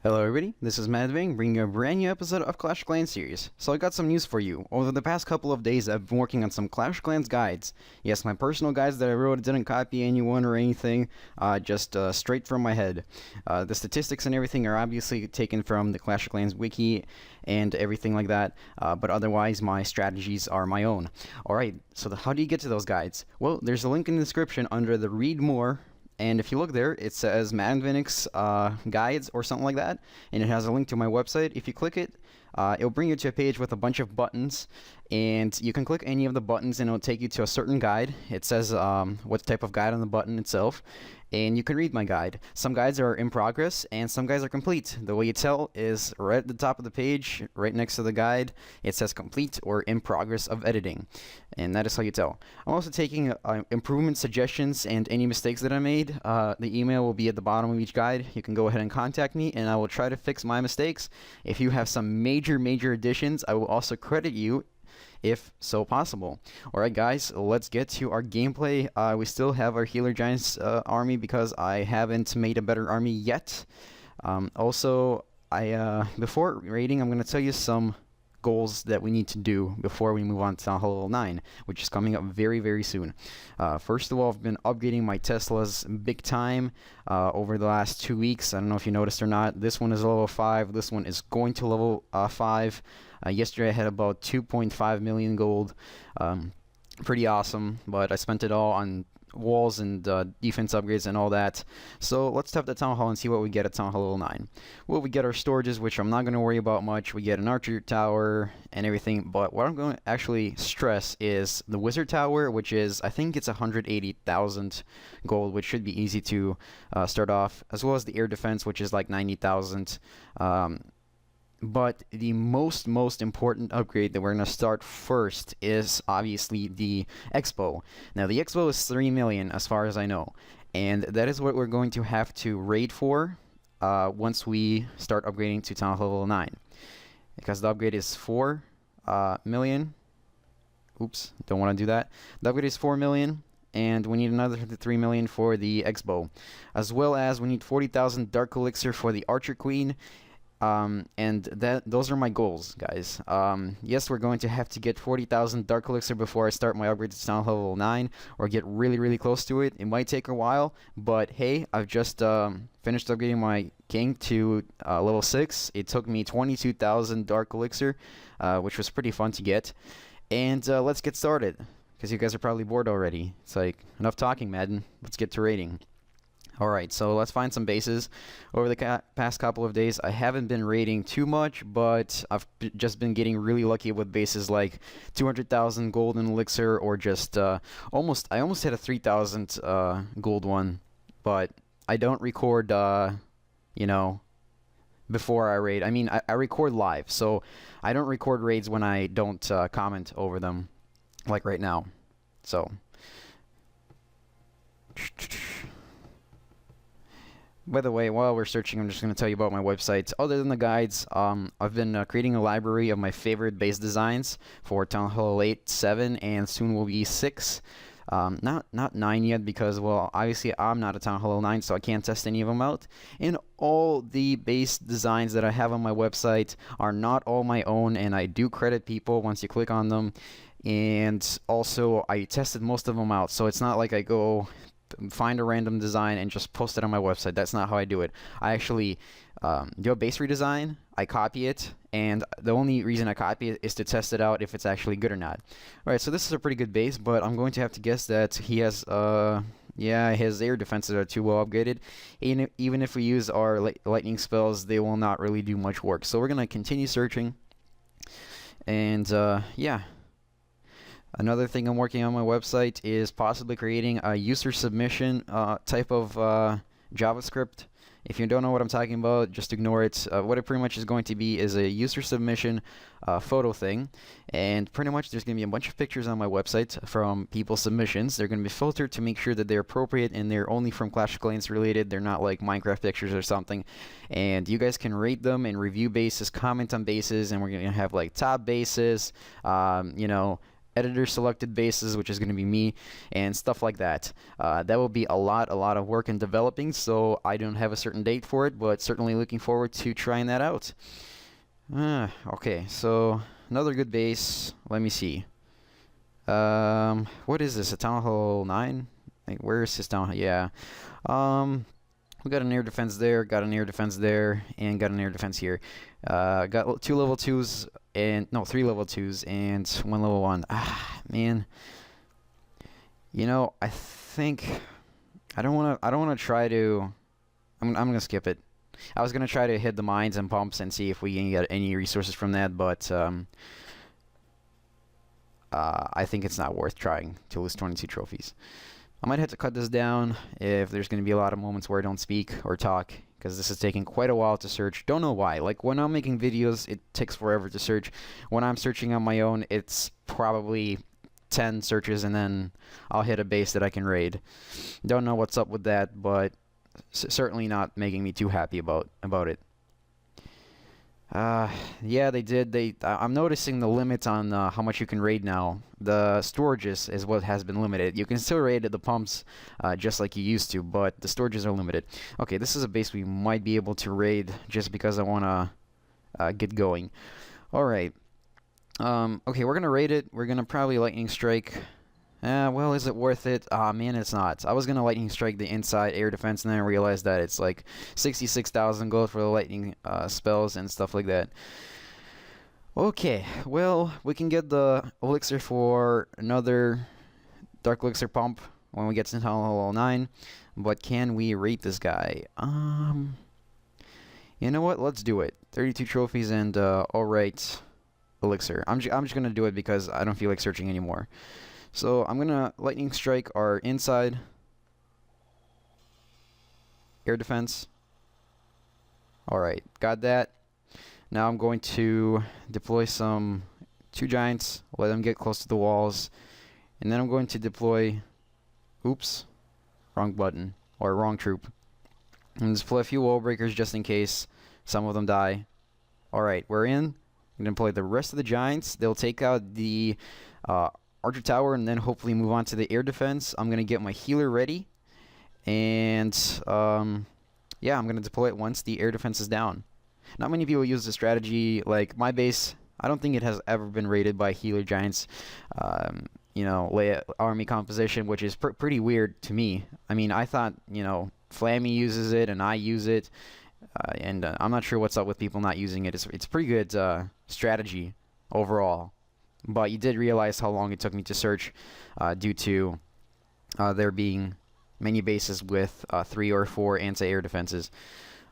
Hello everybody, this is MaddenDvinik bringing you a brand new episode of Clash of Clans series. So I got some news for you. Over the past couple of days I've been working on some Clash of Clans guides. Yes, my personal guides that I wrote, didn't copy anyone or anything, just straight from my head. The statistics and everything are obviously taken from the Clash of Clans wiki and everything like that, but otherwise my strategies are my own. Alright, so how do you get to those guides? Well, there's a link in the description under the Read More. And if you look there, it says MaddenDvinik's guides or something like that, and it has a link to my website. If you click it, it'll bring you to a page with a bunch of buttons, and you can click any of the buttons and it'll take you to a certain guide. It says what type of guide on the button itself, and you can read my guide. Some guides are in progress and some guides are complete. The way you tell is right at the top of the page, right next to the guide, it says complete or in progress of editing, and that is how you tell. I'm also taking improvement suggestions and any mistakes that I made. The email will be at the bottom of each guide. You can go ahead and contact me and I will try to fix my mistakes. If you have some major additions, I will also credit you if so possible. Alright guys, let's get to our gameplay. We still have our Healer Giants army because I haven't made a better army yet. Also, before raiding, I'm going to tell you some goals that we need to do before we move on to Town Hall level 9, which is coming up very soon. First of all, I've been upgrading my Teslas big time over the last 2 weeks. I don't know if you noticed or not. This one is level 5. This one is going to level 5. Yesterday I had about 2.5 million gold. Pretty awesome, but I spent it all on walls and defense upgrades and all that. So let's tap the Town Hall and see what we get at Town Hall level 9. Well, we get our storages, which I'm not going to worry about much. We get an archer tower and everything, but what I'm going to actually stress is the wizard tower, which is, I think it's 180,000 gold, which should be easy to start off, as well as the air defense, which is like 90,000. But the most important upgrade that we're going to start first is obviously the Xbow. Now the Xbow is 3 million as far as I know, and that is what we're going to have to raid for once we start upgrading to Town Hall level 9. Because the upgrade is 4 million. Oops, don't want to do that. The upgrade is 4 million. And we need another 3 million for the Xbow. As well as we need 40,000 Dark Elixir for the Archer Queen. And those are my goals, guys. Yes, we're going to have to get 40,000 Dark Elixir before I start my upgrade to Town Hall level 9, or get really close to it. It might take a while, but hey, I've just finished upgrading my King to level 6. It took me 22,000 Dark Elixir, which was pretty fun to get. And let's get started, because you guys are probably bored already. It's like, enough talking, Madden. Let's get to raiding. Alright, so let's find some bases. Over the past couple of days, I haven't been raiding too much, but I've just been getting really lucky with bases like 200,000 golden elixir, or just I almost hit a 3,000 gold one, but I don't record, you know, before I raid. I mean, I record live, so I don't record raids when I don't comment over them, like right now. So by the way, while we're searching, I'm just going to tell you about my website. Other than the guides, I've been creating a library of my favorite base designs for Town Hall 8, 7, and soon will be 6. Not 9 yet, because, well, obviously I'm not a Town Hall 9, so I can't test any of them out. And all the base designs that I have on my website are not all my own, and I do credit people once you click on them. And also, I tested most of them out, so it's not like I go find a random design and just post it on my website. That's not how I do it. I actually do a base redesign, I copy it, and the only reason I copy it is to test it out if it's actually good or not. Alright, so this is a pretty good base, but I'm going to have to guess that he has yeah, his air defenses are too well upgraded. Even if we use our lightning spells, they will not really do much work. So we're going to continue searching, and yeah. Another thing I'm working on my website is possibly creating a user submission type of JavaScript. If you don't know what I'm talking about, just ignore it. What it pretty much is going to be is a user submission photo thing, and pretty much there's going to be a bunch of pictures on my website from people's submissions. They're going to be filtered to make sure that they're appropriate and they're only from Clash of Clans related. They're not like Minecraft pictures or something. And you guys can rate them and review bases, comment on bases, and we're going to have like top bases, you know, editor selected bases, which is going to be me, and stuff like that. That will be a lot of work in developing, so I don't have a certain date for it, but certainly looking forward to trying that out. Okay, so another good base. Let me see. What is this? A Town Hall 9? Like, where is this Town Hall? Yeah. We got an air defense there, got an air defense there, and got an air defense here. Got 2 level 2s, and no, 3 level 2s, and 1 level 1. Ah, man. You know, I think I don't wanna try to. I'm gonna skip it. I was gonna try to hit the mines and pumps and see if we can get any resources from that, but I think it's not worth trying to lose 22 trophies. I might have to cut this down if there's going to be a lot of moments where I don't speak or talk, because this is taking quite a while to search. Don't know why. Like, when I'm making videos, it takes forever to search. When I'm searching on my own, it's probably 10 searches, and then I'll hit a base that I can raid. Don't know what's up with that, but certainly not making me too happy about it. Yeah, they did. I'm noticing the limits on how much you can raid now. The storages is what has been limited. You can still raid at the pumps, just like you used to, but the storages are limited. Okay, this is a base we might be able to raid just because I want to get going. All right. Okay, we're gonna raid it. We're gonna probably lightning strike. Well, is it worth it? Ah, man, it's not. I was gonna lightning strike the inside air defense, and then I realized that it's like 66,000 gold for the lightning spells and stuff like that. Okay, well, we can get the elixir for another dark elixir pump when we get to Town Hall 9, but can we rate this guy? You know what? Let's do it. 32 trophies and alright elixir. I'm just gonna do it because I don't feel like searching anymore. So I'm gonna lightning strike our inside air defense. Alright, got that. Now I'm going to deploy some 2 giants, let them get close to the walls, and then I'm going to deploy, oops, wrong button, or wrong troop. And deploy a few wall breakers just in case some of them die. Alright, we're in. I'm gonna deploy the rest of the giants. They'll take out the Archer Tower, and then hopefully move on to the air defense. I'm going to get my healer ready, and yeah, I'm going to deploy it once the air defense is down. Not many people use the strategy. Like, my base, I don't think it has ever been raided by healer giants, you know, army composition, which is pretty weird to me. I mean, I thought, you know, Flammy uses it, and I use it, and I'm not sure what's up with people not using it. It's pretty good strategy overall. But you did realize how long it took me to search due to there being many bases with 3 or 4 anti-air defenses.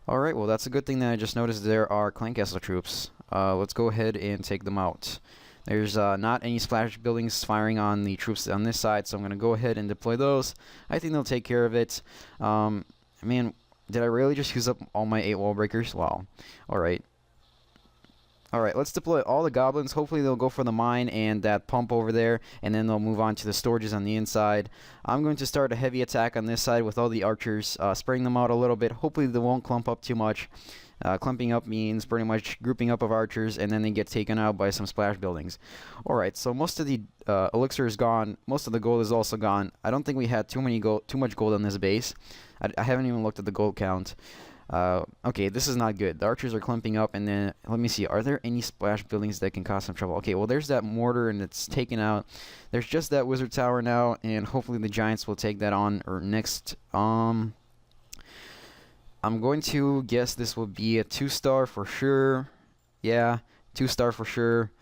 Alright, well, that's a good thing that I just noticed there are clan castle troops. Let's go ahead and take them out. There's not any splash buildings firing on the troops on this side, so I'm going to go ahead and deploy those. I think they'll take care of it. Man, did I really just use up all my 8 wall breakers? Wow. Alright. Alright, let's deploy all the goblins. Hopefully they'll go for the mine and that pump over there, and then they'll move on to the storages on the inside. I'm going to start a heavy attack on this side with all the archers, spraying them out a little bit. Hopefully they won't clump up too much. Clumping up means pretty much grouping up of archers, and then they get taken out by some splash buildings. Alright, so most of the elixir is gone. Most of the gold is also gone. I don't think we had too much gold on this base. I haven't even looked at the gold count. Okay, this is not good. The archers are clumping up, and then, let me see, are there any splash buildings that can cause some trouble? Okay, well, there's that mortar, and it's taken out. There's just that wizard tower now, and hopefully the giants will take that on, or next. I'm going to guess this will be a 2-star for sure. Yeah, 2-star for sure.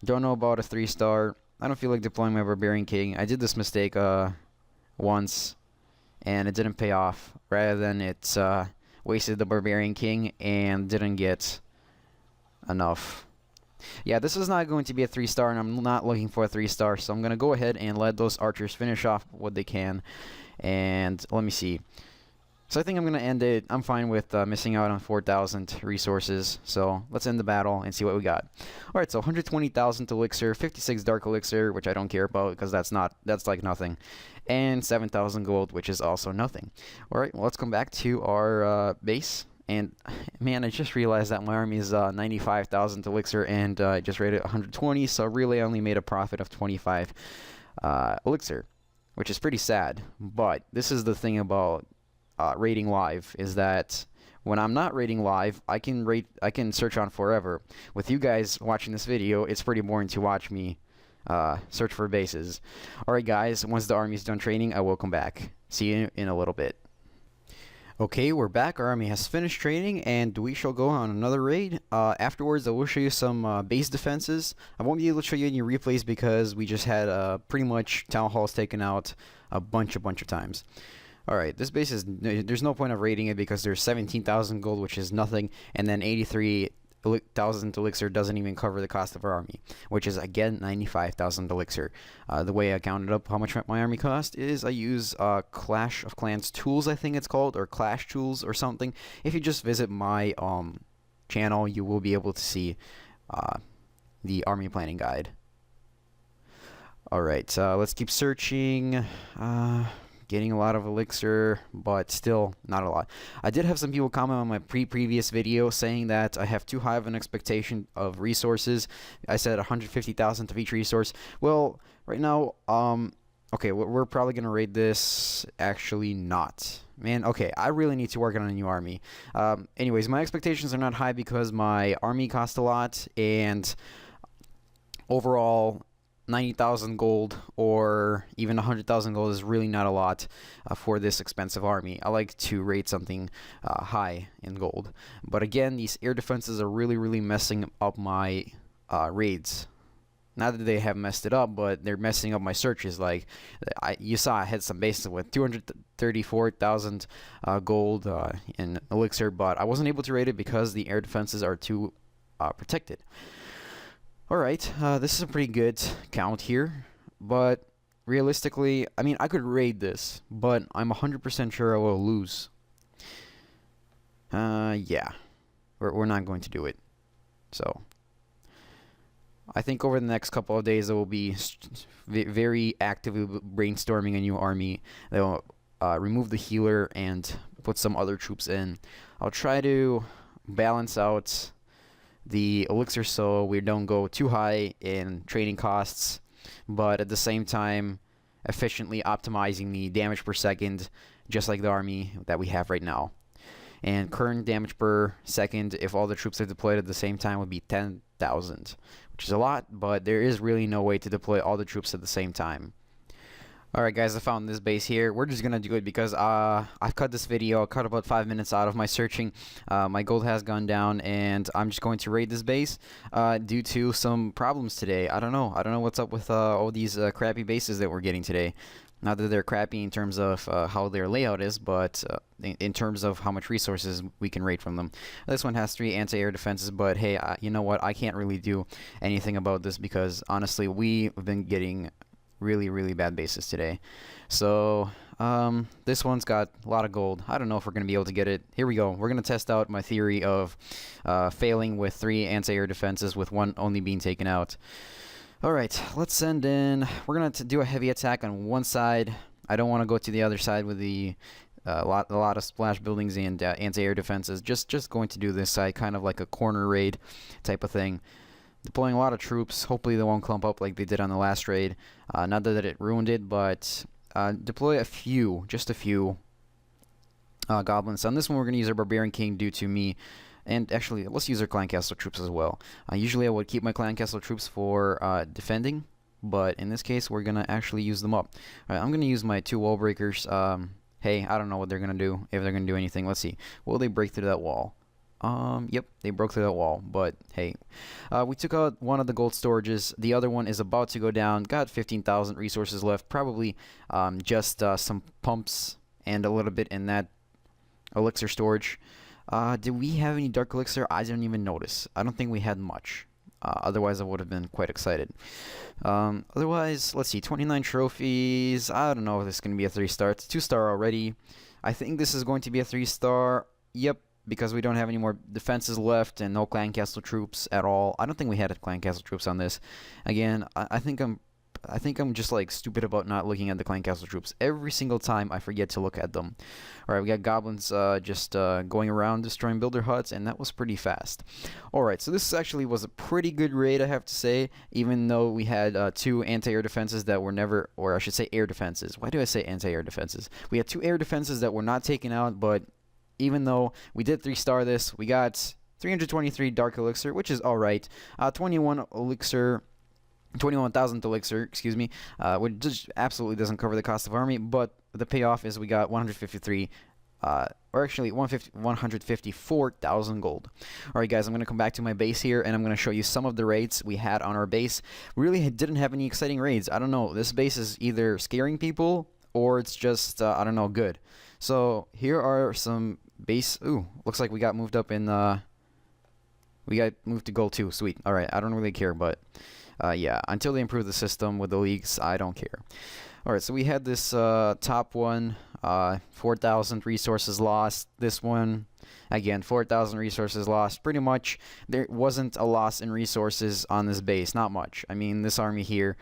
Don't know about a 3-star. I don't feel like deploying my Barbarian King. I did this mistake, once, and it didn't pay off. Rather than it's, wasted the Barbarian King and didn't get enough. Yeah, this is not going to be a 3-star, and I'm not looking for a 3-star, so I'm going to go ahead and let those archers finish off what they can. And let me see. So I think I'm going to end it. I'm fine with missing out on 4,000 resources. So let's end the battle and see what we got. Alright, so 120,000 elixir, 56 dark elixir, which I don't care about because that's like nothing. And 7,000 gold, which is also nothing. Alright, well, let's come back to our base And man, I just realized that my army is 95,000 elixir, and I just rated 120, so really I only made a profit of 25 elixir, which is pretty sad. But this is the thing about rating live, is that when I'm not rating live, I can search on forever. With you guys watching this video, it's pretty boring to watch me search for bases. Alright guys, once the army's done training, I will come back. See you in a little bit. Okay, we're back. Our army has finished training, and we shall go on another raid. Afterwards, I will show you some base defenses. I won't be able to show you any replays because we just had pretty much town halls taken out a bunch of times. Alright, this base is, there's no point of raiding it because there's 17,000 gold, which is nothing, and then 83,000 elixir doesn't even cover the cost of our army, which is again 95,000 elixir. The way I counted up how much my army cost is I use Clash of Clans tools, I think it's called, or Clash tools or something. If you just visit my channel, you will be able to see the army planning guide. Alright, let's keep searching. Getting a lot of elixir, but still not a lot. I did have some people comment on my previous video saying that I have too high of an expectation of resources. I said 150,000 of each resource. Well, right now, okay, we're probably gonna raid this. Actually, not. Man, okay, I really need to work on a new army. Anyways, my expectations are not high because my army cost a lot, and overall, 90,000 gold or even 100,000 gold is really not a lot for this expensive army. I like to rate something high in gold. But again, these air defenses are really messing up my raids. Not that they have messed it up, but they're messing up my searches. Like, you saw I had some bases with 234,000 gold in elixir, but I wasn't able to rate it because the air defenses are too protected. Alright, this is a pretty good count here, but realistically, I mean, I could raid this, but I'm 100% sure I will lose. Yeah, we're not going to do it. So, I think over the next couple of days, I will be very actively brainstorming a new army that will remove the healer and put some other troops in. I'll try to balance out the elixir so we don't go too high in training costs, but at the same time efficiently optimizing the damage per second, just like the army that we have right now. And current damage per second, if all the troops are deployed at the same time, would be 10,000, which is a lot, but there is really no way to deploy all the troops at the same time. Alright guys, I found this base here. We're just gonna do it because I've cut this video. I cut about 5 minutes out of my searching. My gold has gone down, and I'm just going to raid this base due to some problems today. I don't know what's up with all these crappy bases that we're getting today. Not that they're crappy in terms of how their layout is, but in terms of how much resources we can raid from them. This one has 3 anti-air defenses, but hey, you know what? I can't really do anything about this because honestly, we've been getting really bad bases today. So this one's got a lot of gold. I don't know if we're gonna be able to get it. Here we go. We're gonna test out my theory of failing with 3 anti-air defenses with 1 only being taken out. Alright, let's send in. We're gonna do a heavy attack on one side. I don't want to go to the other side with the a lot of splash buildings and anti-air defenses. Just going to do this side, kind of like a corner raid type of thing. Deploying a lot of troops. Hopefully they won't clump up like they did on the last raid. Not that it ruined it, but deploy just a few goblins. On this one, we're going to use our Barbarian King due to me. And actually, let's use our Clan Castle troops as well. Usually I would keep my Clan Castle troops for defending, but in this case, we're going to actually use them up. Alright, I'm going to use my 2 wall breakers. Hey, I don't know what they're going to do, if they're going to do anything. Let's see. Will they break through that wall? Yep, they broke through that wall, but hey. We took out one of the gold storages. The other one is about to go down. Got 15,000 resources left. Probably just some pumps and a little bit in that elixir storage. Did we have any dark elixir? I didn't even notice. I don't think we had much. Otherwise, I would have been quite excited. Otherwise, let's see. 29 trophies. I don't know if this is going to be a 3-star. It's 2-star already. I think this is going to be a 3-star. Yep. Because we don't have any more defenses left and no Clan Castle troops at all. I don't think we had Clan Castle troops on this. Again, I think I'm I think I'm just like stupid about not looking at the clan castle troops. Every single time I forget to look at them. Alright, we got goblins just going around destroying builder huts, and that was pretty fast. Alright, so this actually was a pretty good raid, I have to say, even though we had 2 anti-air defenses that were never, or I should say air defenses. Why do I say anti-air defenses? We had 2 air defenses that were not taken out, but even though we did 3-star this, we got 323 dark elixir, which is alright. 21 elixir. 21,000 elixir, excuse me, which just absolutely doesn't cover the cost of army, but the payoff is we got 153, or actually 154,000 gold. Alright guys, I'm going to come back to my base here, and I'm going to show you some of the raids we had on our base. We really didn't have any exciting raids. I don't know, this base is either scaring people, or it's just, I don't know, good. So, here are some base, ooh, looks like we got moved up in, we got moved to gold 2, sweet. Alright, I don't really care, but yeah, until they improve the system with the leagues, I don't care. Alright, so we had this top one, 4,000 resources lost. This one, again, 4,000 resources lost. Pretty much, there wasn't a loss in resources on this base, not much. I mean, this army here,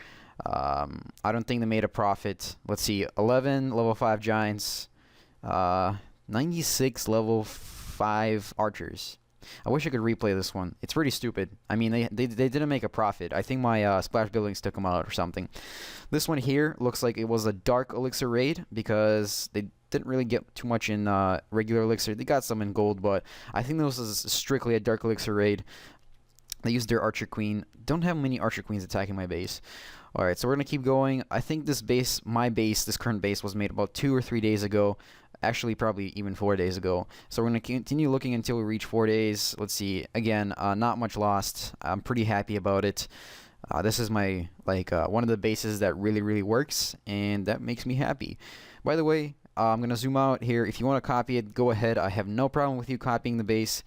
I don't think they made a profit. Let's see, 11 level 5 giants, 96 level 5 archers. I wish I could replay this one. It's pretty stupid. I mean, they didn't make a profit. I think my splash buildings took them out or something. This one here looks like it was a dark elixir raid because they didn't really get too much in regular elixir. They got some in gold, but I think this was strictly a dark elixir raid. They used their archer queen. Don't have many archer queens attacking my base. Alright, so we're going to keep going. I think this base, this current base, was made about 2 or 3 days ago. Actually, probably even 4 days ago. So we're going to continue looking until we reach 4 days. Let's see. Again, not much lost. I'm pretty happy about it. This is my, one of the bases that really works, and that makes me happy. By the way, I'm going to zoom out here. If you want to copy it, go ahead. I have no problem with you copying the base.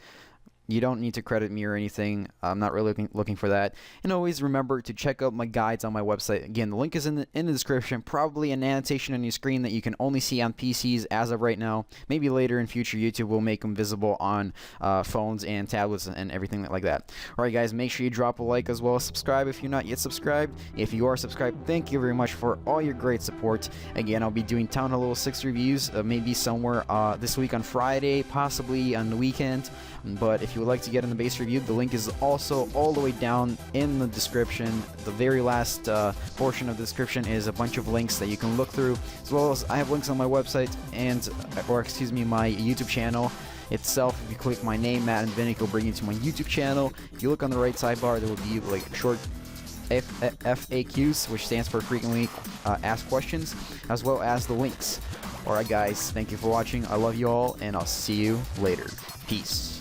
You don't need to credit me or anything. I'm not really looking for that. And always remember to check out my guides on my website. Again, the link is in the description. Probably an annotation on your screen that you can only see on PCs as of right now. Maybe later in future, YouTube will make them visible on phones and tablets and everything like that. Alright guys, make sure you drop a like as well as subscribe if you're not yet subscribed. If you are subscribed, thank you very much for all your great support. Again, I'll be doing Town Hall Level 6 reviews maybe somewhere this week on Friday, possibly on the weekend. But if you would like to get in the base review, the link is also all the way down in the description. The very last portion of the description is a bunch of links that you can look through, as well as I have links on my website and, my YouTube channel itself. If you click my name, MaddenDvinik, it will bring you to my YouTube channel. If you look on the right sidebar, there will be like short FAQs, which stands for frequently asked questions, as well as the links. Alright guys, thank you for watching. I love you all, and I'll see you later. Peace.